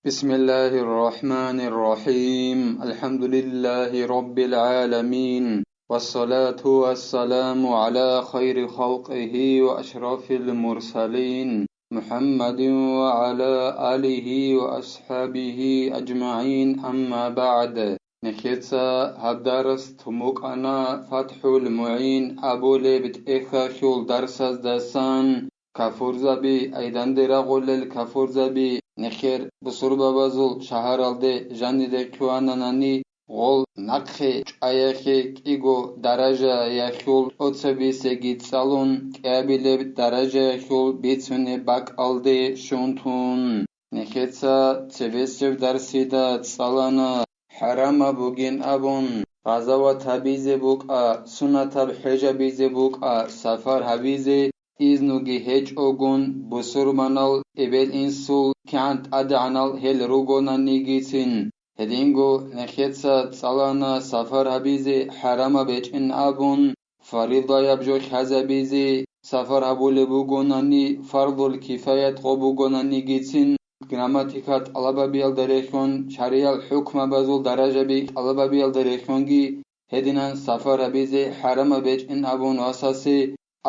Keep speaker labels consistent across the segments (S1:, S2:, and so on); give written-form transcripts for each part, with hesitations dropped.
S1: بسم الله الرحمن الرحيم الحمد لله رب العالمين والصلاة والسلام على خير خلقه وأشرف المرسلين محمد وعلى آله وأصحابه أجمعين أما بعد نخيتسا هدرس تموك أنا فتح المعين أبو لبت إخا شول درس دسان كفور زبي أيضا درغول الكفور زبي نخير بسربا بازل شهر الده جاني ده كواناناني غول نقخي چايخي كيغو درجة يخول أتسبي سيگي تسالون كابيلي درجة يخول بيتسوني باك الده شونتون نخيتسا تسبيسيب درسي دا تسالانا حرام بوگين أبون غزا و تبيز بوكا سنة بحجة بيز بوكا سفر هبيزي إذنوغي هج أوغون بسر منال إبل إنسول كانت أدعنال هل روغونا نيجيتين هدينغو نخيتسا تسالانا سفر هبيزي حرام بيج إن أبون فريضة يبجوش هزبيزي سفر هبول بوغوناني فرض الكفاية غبوغونا نيجيتين گراماتیکات علبا بیال درخون شریال حکم بازول درجه بی علبا بیال درخونگی هدینان سفر بیزه حرم بیچ این ابون واساسی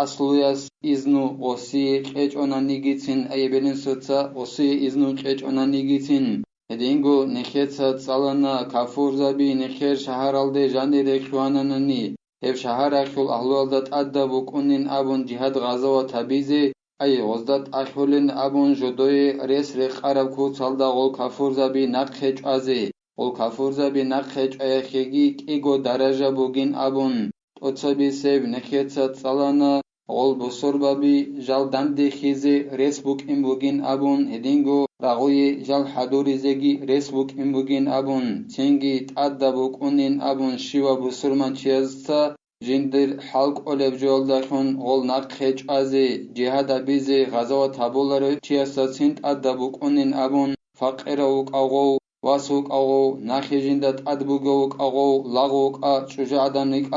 S1: اصلیاس ازنو قصی قیچ اونانیگیتین ای بلین سوتسا قصی ازنو قیچ اونانیگیتین هدینگو نخیتسا تسالانا کافور زبی نخیر شهر الده جانی رخوانانانی هف شهر اخول احلوالدات ادda بکنین ابون جهاد غزا و تبیزه أي غزدت أشهلن أبون جدوي ريس ريق عرب كو صلدا غول كافور زبي نقخج أزي غول كافور زبي نقخج أيخيجي كيغو درجة بوغين أبون تتصبي سيب نخيتسات صلانا غول بسور بابي جال دندي خيزي ريس بوك إم بوغين أبون هدينغو رغوي جال حدوري زيجي ريس بوك إم بوغين أبون تنجي تأدى بوك أنين أبون شيوا بسور من چيزتا جندر حلق أولب جول داشون غول نقخج أزي جهاد بيزي غزا تابولر چيسا سنت أدبوك أنين أبون فقيروك أغو واسوك أغو نخي جندت أدبوغوك أغو لغوك شجاع دانيك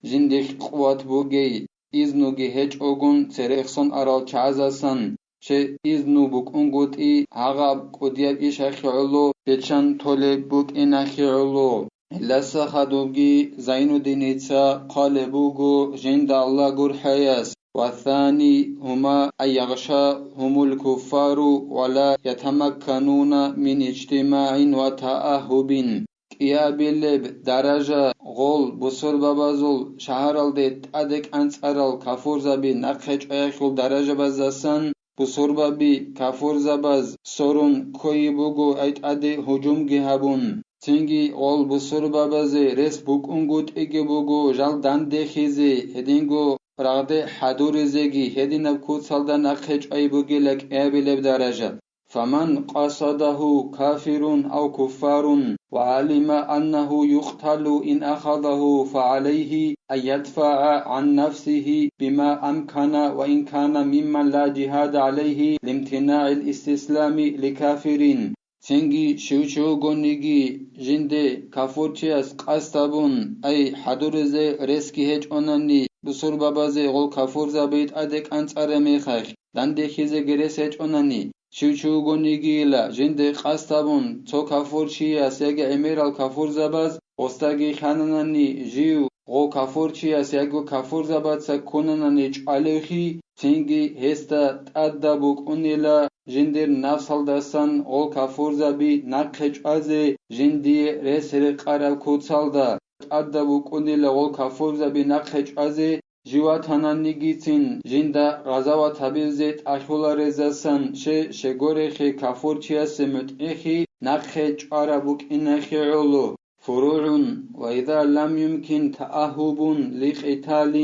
S1: جندش قوات بوغي إذنوغي هج أغون سريخسون أرال چازاسن شه إذنو بوك أنغوت هغاب قدياب إشاخي علو بيچان تولي بوك إناخي علو لسا خدوغي زين الدينيتسا قال بوغو جند الله قرحياس والثاني هما أن يغشى هم الكفار ولا يتمكنون من اجتماع وتأهب كيابل درجة غول بصر ببازل شهر الدت أدك أنصارل كفور زبي نقخج أيخل درجة بزاسن بصر ببي كفور زباز سورون كوي بوغو أيت أدي هجوم جهبون تنگی غول بسر بابازه رس بوک انگوت اگه بوگو جال دنده خیزه هدینگو رغده حدور زگی هدینب کود سالدن اخیج ای بوگی لک ایبیلب درجه فمن قصده كافر أو كفار وعلم أنه يقتل إن أخذه فعليه أن يدفع عن نفسه بما أمكن وإن كان ممن لا جهاد عليه لامتناع الاستسلام لكافرين تنگی شوچو گونیگی جنده کافورچیاس قاستابون ای حدورزه رسکی هج اونانی بسور بابازه غول کافور زبید ادک انصاره میخخ دنده خیزه گرس هج اونانی شوچو گونیگی لا جنده قاستابون تو کافورچیاس یگه امیرال کافور زباز قستاگی خانانانی جیو غو کافورچیاس یگو کافور زباد سکنانانی چالوخی تنگی هستا تادا بوک اونیلا جندر نفسال دستان غول کافور زبی نقخج ازی جندی رسر قرب کودسالدا تادا بوک اونیلا غول کافور زبی نقخج ازی جوات هنانیگیتین جنده غزا و تبیزت اخولا رزاسن شگورخی کافور چیاس متعخی نقخج عربوک اینخی علو فروع وإذا لم يمكن تأهب لقتال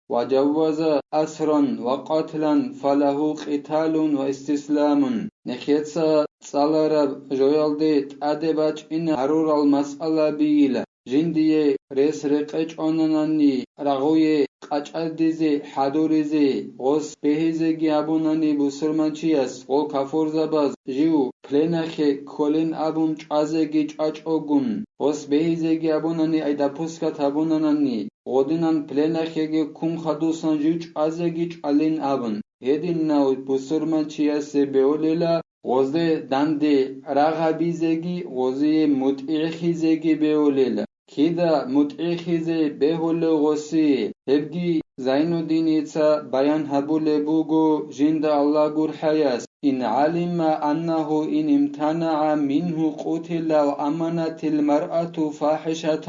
S1: وجوز أسرا وقتلا فله قتال واستسلام نخيتسا صالرب جويالديت أدباج إن هرور المسألة بيلا جندية ريس رقج أوناناني رغوية قاچاديزي حدوريزي غوس بهيزي جابوناني بسرمانچياس غول كافور زباز جيو پلنخي كولين أبون چازيگي چاچ أوگون غوس بهيزي جابوناني أيدا پوسكا تابوناناني غودينان پلنخيگي كوم خدوسان جيو چازيگي چالين أبون هدين ناو بسرمانچياس بيوليلا غوزه دنده رغبیزگی غوزه متعخیزگی بیولیل کیدا متعخیزه بیهول غوسی هبگی زین الدین ایتسا بیان هبول بوگو جند الله گر حیاس إن علم أنه إن امتنع منه قتل وأمنت المرأة فاحشة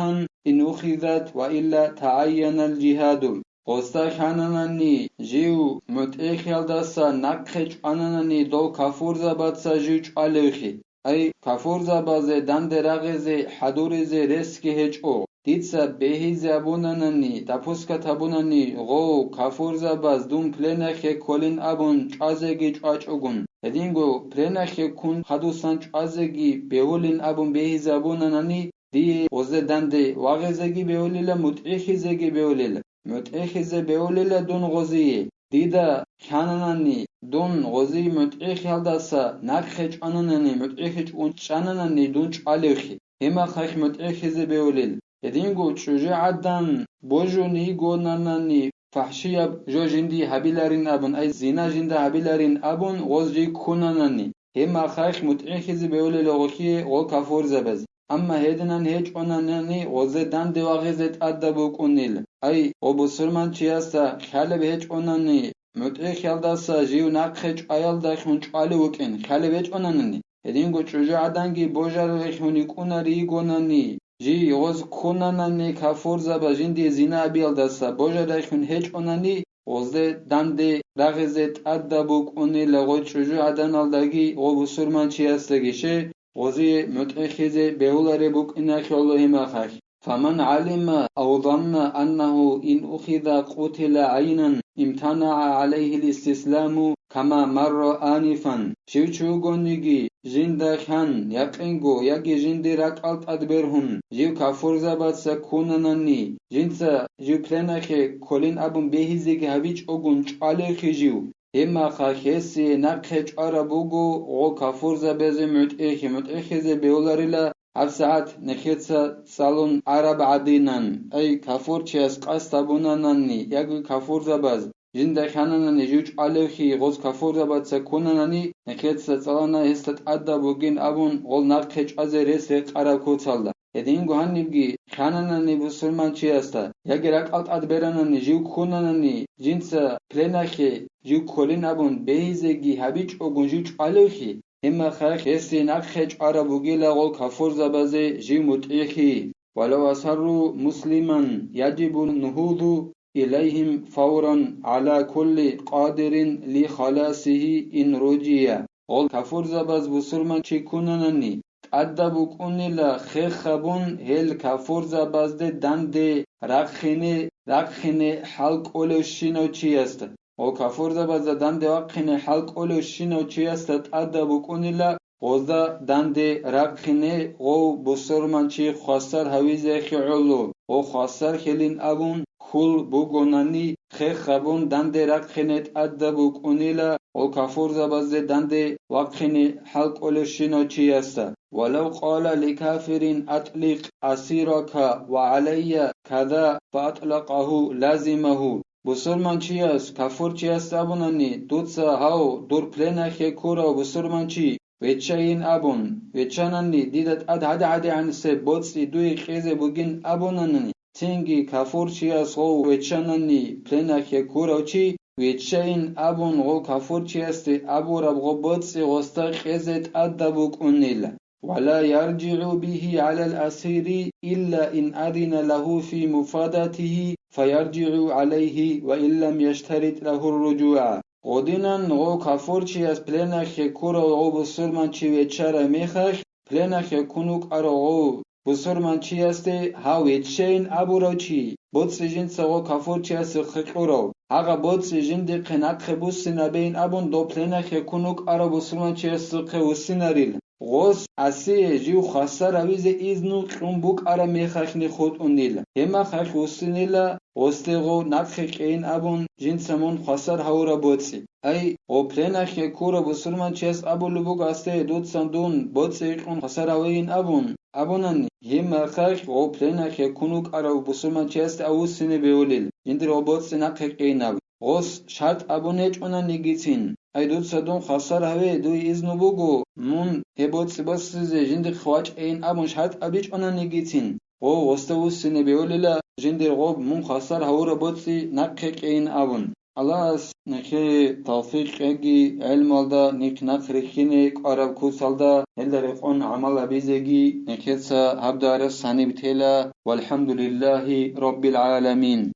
S1: إن أخذت وإلا تعين الجهاد قصة خانانني جيو متأخل دسا نقخج أنانني دو كفور زبادسا جيوش عليخي أي كفور زبازي دند رغزي حدورزي رسكي هج أو ديتسا بهي زبونانني دپوسكا تبونانني غو كفور زباز دوم پلنخي كولين أبون چازگي چاچ أگون هدينگو پلنخي كون خدوسان چازگي بهولين أبون بهي زبونانني دي وزه دند واغزگي بهوليلا متأخزگي بهوليلا متأخذ بيوليلا دون غزية ديدا خاناناني دون غزي متأخذ داسا نخج أناناني متأخذ أنشاناناني دونش عليخي هما خيخ متأخذ بيوليل يدينغو شجاعدان بوجو نيغو ناناني فحشية جو جندي هبيلارين أبن أي زنا جندا هبيلارين أبن غزجي كوناناني هما خيخ متأخذ بيوليل غوكي غو كفور زبز أما هيدنان هيج أناناني غزدان دواغزت أدبو كونيل أي وبسرمان چياستا خالب هيج أناني متأخ يالداسا جيو ناقخج أيال داخون چالي وكين خالب هيج أناني هدينغو چوجو عدانگي بوجارو هيخوني كوناري يغوناني جي غز كوناناني كافور زبا جندي زنا بيالداسا بوجارو هيخون هيج أناني غزده دانده رغزت أدبو كونيل غو چوجو عدان الداگي وبسرمان چياستا گيشه غزي متأخذ بهولاري بوك إناك الله ماخاك فمن علم أو ظن أنه إن أخذ قتل عينا امتنع عليه الاستسلام كما مر آنفا شوچو گونيگي جندا خان يقينگو يگي جندي رقالت أدبرهن جيو كافور زباد سكونناني جنسا جيو پلنخي كولين أبن بهيزيگي هبيچ أگون چالخي جيو هما خاكسي نقخج عربوغو غو كافور زبازي متأخذ بيولاريلا هر ساعت نخيتسا سالون عرب عدينان أي كافور چياس قاستابوناناني يگو كافور زباز جندا خاناناني جوچ علوخي غوز كافور زباز سكوناناني نخيتسا سالونا هستت عدا بوگين أبون غول نقخج عزي رسق عرب كوتسالدا هدينگو هنبگي خاناناني بسرمان چياستا يگي رقالت أدبراناني جيو كوناناني جنسا پلنخي جيو كولين أبون بهيزگي هبيچ أگون جوچ علوخي هما خاك يسي نقخج عربوغي لغو كفور زبازي جي متعيخي ولو أسروا مسلما يجب النهوض إليهم فورا على كل قادر لخلاصه إن رجيا غول كفور زباز بسرمان چي كونانني أدبو كوني لخيخ خبون هل كفور زباز دي دند رقخيني حلق أولوشينو چي است او کافور زباز دند وقخنه حلق اولو شینو چیستت ادبو کنیلا غوزا دند رقخنه غو بسرمان چی خواستر هویزه خیعلو او خواستر خلین ابون کل بوگونانی خیخ خبون دند رقخنه ادبو کنیلا او کافور زباز دند وقخنه حلق اولو شینو چیستا ولو قال لكافر أطلق أسيرك وعلي كذا فأطلقه لازمه بسرمان چیاس کافور چیاس ابونانی دوتسا هاو دور پلنخی کورا بسرمان چی وچه این ابون وچانانی دیدت عد عن سه بوتسی دوی خیزه بگین ابونانی تنگی کافور چیاس غو وچانانی پلنخی کورا چی وچه این ابون غو کافور چیاس ابو رب غو بوتسی غستا خیزت ادبوک اونیل ولا يرجع به على الأسير إلا إن أذن له في مفاداته فيرجع عليه وإن لم يشترط له الرجوع غدينان غو كافور چي از پلنخ كورا غو بسرمان چي وچارا ميخخ پلنخ كونوك ارو غو بسرمان چي است ها وچين ابو رو چي بوتس جنس غو كافور چي است خقورو هغه بوتس جند قناق بوسنا بين ابون دو پلنخ كونوك ارو بسرمان چي است قوسناريل غوس اسي جيو خسر اويز اذنو قنبوك ارا ميخخني خود اونيل هما خخ وسنيلا غوستغو نقخين ابون جنسمون خسر هورا بوتسي اي او پلنخ كورا بسرمان چيس ابو لبوك استه دوت سندون بوتسي قن خسر اوين ابونن هما خخ او پلنخ كونوك ارا بسرمان چيس اوسني بيوليل جندر او بوتس نقخين اب غوس شرط ابونج اونن نيگيتين أيدود سدون خسر هوي دوي إذن بوغو من هبوت سبس جندق خواج أين أبون شحات أبيج أنا نيجيتين او وستوس سنة بيولي جندر غوب من خسر هورا بوتسي نقيق أين أبون الله اس نخي توفيق اجي علم الدا نك نخرخيني قرب كوسالدا هل رقون عمل بيزگي نكيتسا هبدار السنة بتلا والحمد لله رب العالمين.